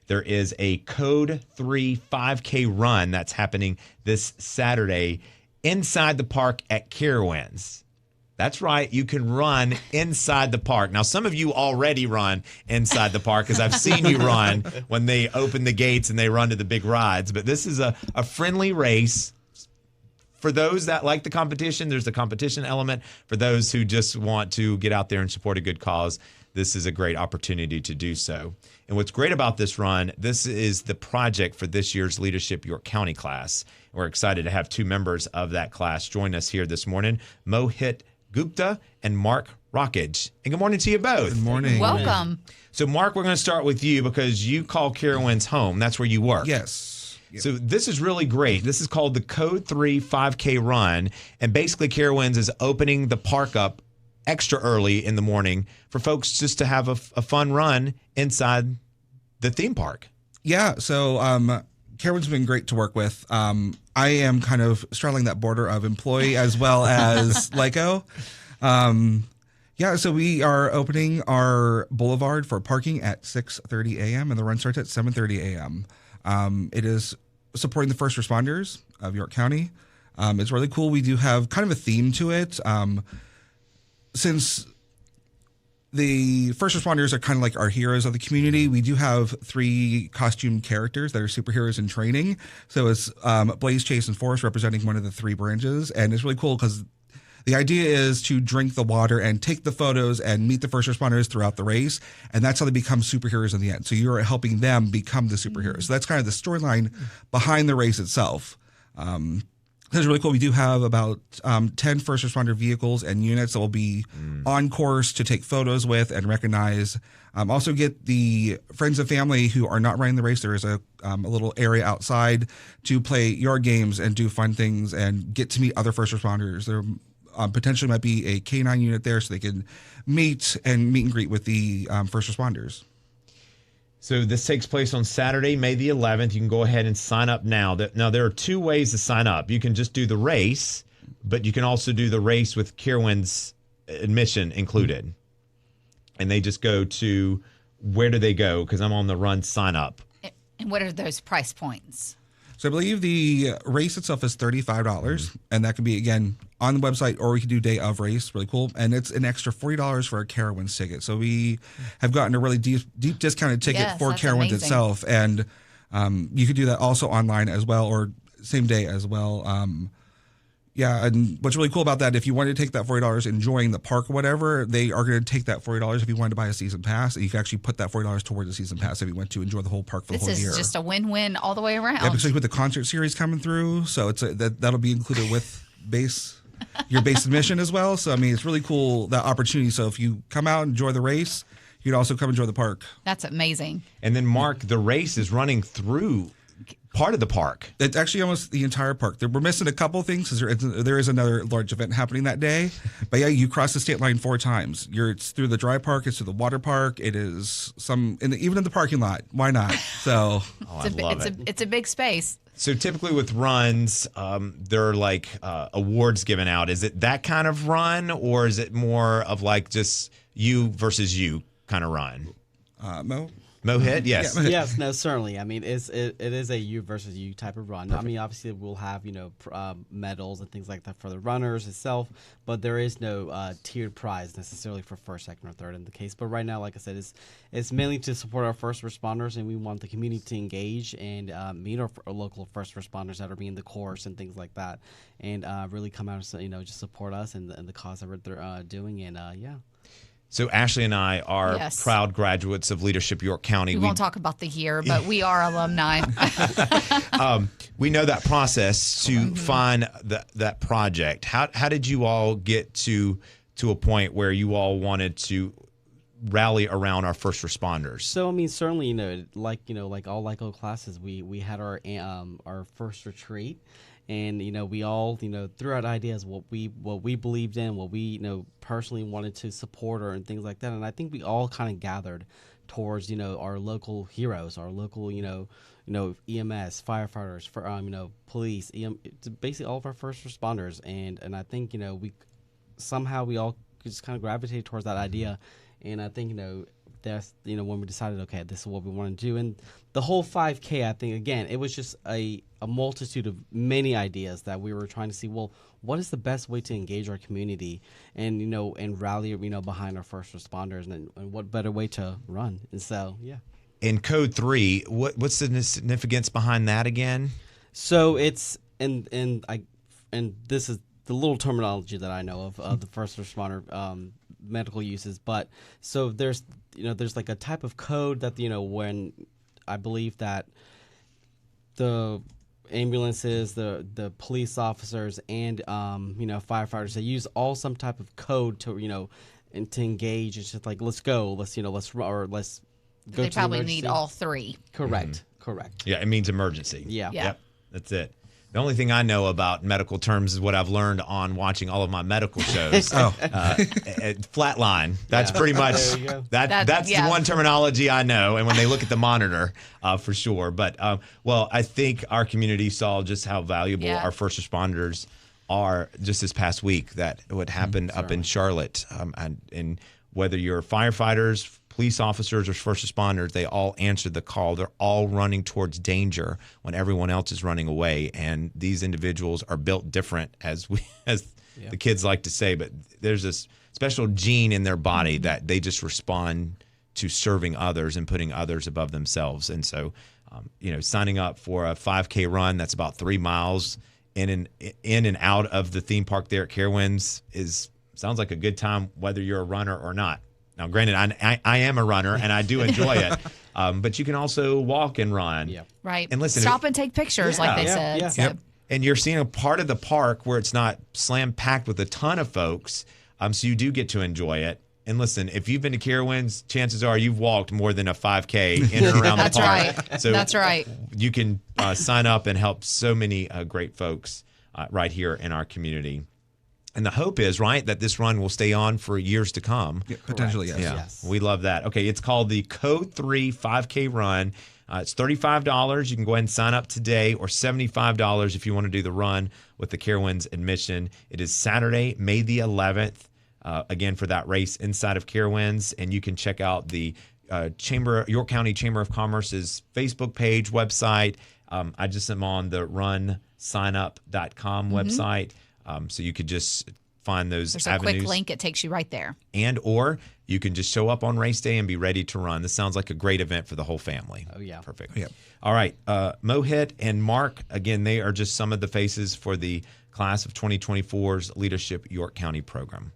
there is a Code 3 5K run that's happening this Saturday inside the park at Carowinds. That's right. You can run inside the park. Now, some of you already run inside the park because I've seen you run when they open the gates and they run to the big rides. But this is a friendly race. For those that like the competition, there's the competition element. For those who just want to get out there and support a good cause, this is a great opportunity to do so. And what's great about this run, this is the project for this year's Leadership York County class. We're excited to have two members of that class join us here this morning, Mohit Gupta and Mark Rockledge. And good morning to you both. Good morning. Welcome. So, Mark, we're going to start with you because you call Carowinds home. That's where you work. Yes. Yep. So this is really great. This is called the Code 3 5K Run. And basically, Carowinds is opening the park up extra early in the morning for folks just to have a fun run inside the theme park. Yeah. So Carowinds has been great to work with. I am kind of straddling that border of employee as well as LICO. Yeah, so we are opening our boulevard for parking at 6:30 a.m. and the run starts at 7:30 a.m. It is supporting the first responders of York County. It's really cool. We do have kind of a theme to it. Since the first responders are kind of like our heroes of the community, we do have 3 costume characters that are superheroes in training. So it's Blaze, Chase, and Forrest representing one of the 3 branches. And it's really cool because the idea is to drink the water and take the photos and meet the first responders throughout the race. And that's how they become superheroes in the end. So you're helping them become the superheroes. So that's kind of the storyline behind the race itself. That's really cool. We do have about 10 first responder vehicles and units that will be on course to take photos with and recognize. Also get the friends and family who are not running the race. There is a little area outside to play yard games and do fun things and get to meet other first responders. There potentially might be a K-9 unit there so they can meet and greet with the first responders. So this takes place on Saturday, May the 11th. You can go ahead and sign up now. Now, there are 2 ways to sign up. You can just do the race, but you can also do the race with Carowinds admission included. And they just go to, where do they go? Because I'm on the run sign up. And what are those price points? So I believe the race itself is $35, and that can be, again, on the website, or we can do day of race. Really cool. And it's an extra $40 for a Carowinds ticket. So we have gotten a really deep discounted ticket for Carowinds itself. And you could do that also online as well, or same day as well. Yeah, and what's really cool about that, if you wanted to take that $40 enjoying the park or whatever, they are going to take that $40 if you wanted to buy a season pass. And you can actually put that $40 towards the season pass if you went to enjoy the whole park for the whole year. This is just a win-win all the way around. Yeah, especially with the concert series coming through. So it's that'll be included with your base admission as well. So, I mean, it's really cool, that opportunity. So if you come out and enjoy the race, you can also come enjoy the park. That's amazing. And then, Mark, the race is running through part of the park. It's actually almost the entire park. We're missing a couple of things because there is another large event happening that day. But yeah, you cross the state line 4 times. It's through the dry park, it's through the water park. It is even in the parking lot. Why not? So it's a big space. So typically with runs, there are like awards given out. Is it that kind of run, or is it more of like just you versus you kind of run? Mohit, yes. Yeah. Yes, no, certainly. I mean, it is a you versus you type of run. Perfect. I mean, obviously we'll have, medals and things like that for the runners itself, but there is no tiered prize necessarily for first, second, or third in the case. But right now, like I said, it's mainly to support our first responders, and we want the community to engage and meet our local first responders that are being the course and things like that, and really come out and, just support us and the cause that we're doing, and yeah. So Ashley and I are proud graduates of Leadership York County. We won't talk about the year, but we are alumni. We know that process to find that project. How did you all get to a point where you all wanted to rally around our first responders? So I mean, certainly, like all LICO classes, we had our first retreat. And we all threw out ideas what we believed in, what we personally wanted to support and things like that. And I think we all kind of gathered towards our local heroes, our local EMS, firefighters, police, basically all of our first responders. And I think we all just kind of gravitated towards that idea. And I think that's when we decided, okay, this is what we want to do, and the whole 5K, I think, again, it was just a multitude of many ideas that we were trying to see. Well, what is the best way to engage our community, and and rally behind our first responders, and what better way to run? And so, yeah. In Code 3, what's the significance behind that again? So it's and this is the little terminology that I know of the first responder medical uses. But so there's like a type of code that when I believe that the ambulances, the police officers, and firefighters, they use all some type of code to and to engage. It's just like, let's go, let's go. They to probably emergency. need all three. Correct. Correct. Yeah, it means emergency. Yeah. Yep, that's it. The only thing I know about medical terms is what I've learned on watching all of my medical shows. Flatline. That's pretty much There you go. that's the one terminology I know. And when they look at the monitor, for sure. But well, I think our community saw just how valuable our first responders are just this past week. That what happened up in Charlotte, and whether you're firefighters, police officers, or first responders, they all answered the call. They're all running towards danger when everyone else is running away. And these individuals are built different, as the kids like to say, but there's this special gene in their body that they just respond to serving others and putting others above themselves. And so, signing up for a 5K run that's about 3 miles in and out of the theme park there at Carowinds sounds like a good time, whether you're a runner or not. Now, granted, I am a runner and I do enjoy it, but you can also walk and run. Yeah. Right. And listen, stop and take pictures, like they said. Yeah. So. Yep. And you're seeing a part of the park where it's not slam packed with a ton of folks, so you do get to enjoy it. And listen, if you've been to Carowinds, chances are you've walked more than a 5K in and around the That's park. right. So That's right. You can sign up and help so many great folks right here in our community. And the hope is, right, that this run will stay on for years to come. Yeah, potentially, yes. Yeah, Yes. we love that. Okay, it's called the Code 3 5K Run. It's $35. You can go ahead and sign up today, or $75 if you want to do the run with the Carowinds admission. It is Saturday, May the 11th, again, for that race inside of Carowinds. And you can check out the York County Chamber of Commerce's Facebook page, website. I just am on the runsignup.com website. So you could just find those There's avenues. a quick link. It takes you right there. And or you can just show up on race day and be ready to run. This sounds like a great event for the whole family. Oh, yeah. Perfect. Yep. All right. Mohit and Mark, again, they are just some of the faces for the class of 2024's Leadership York County program.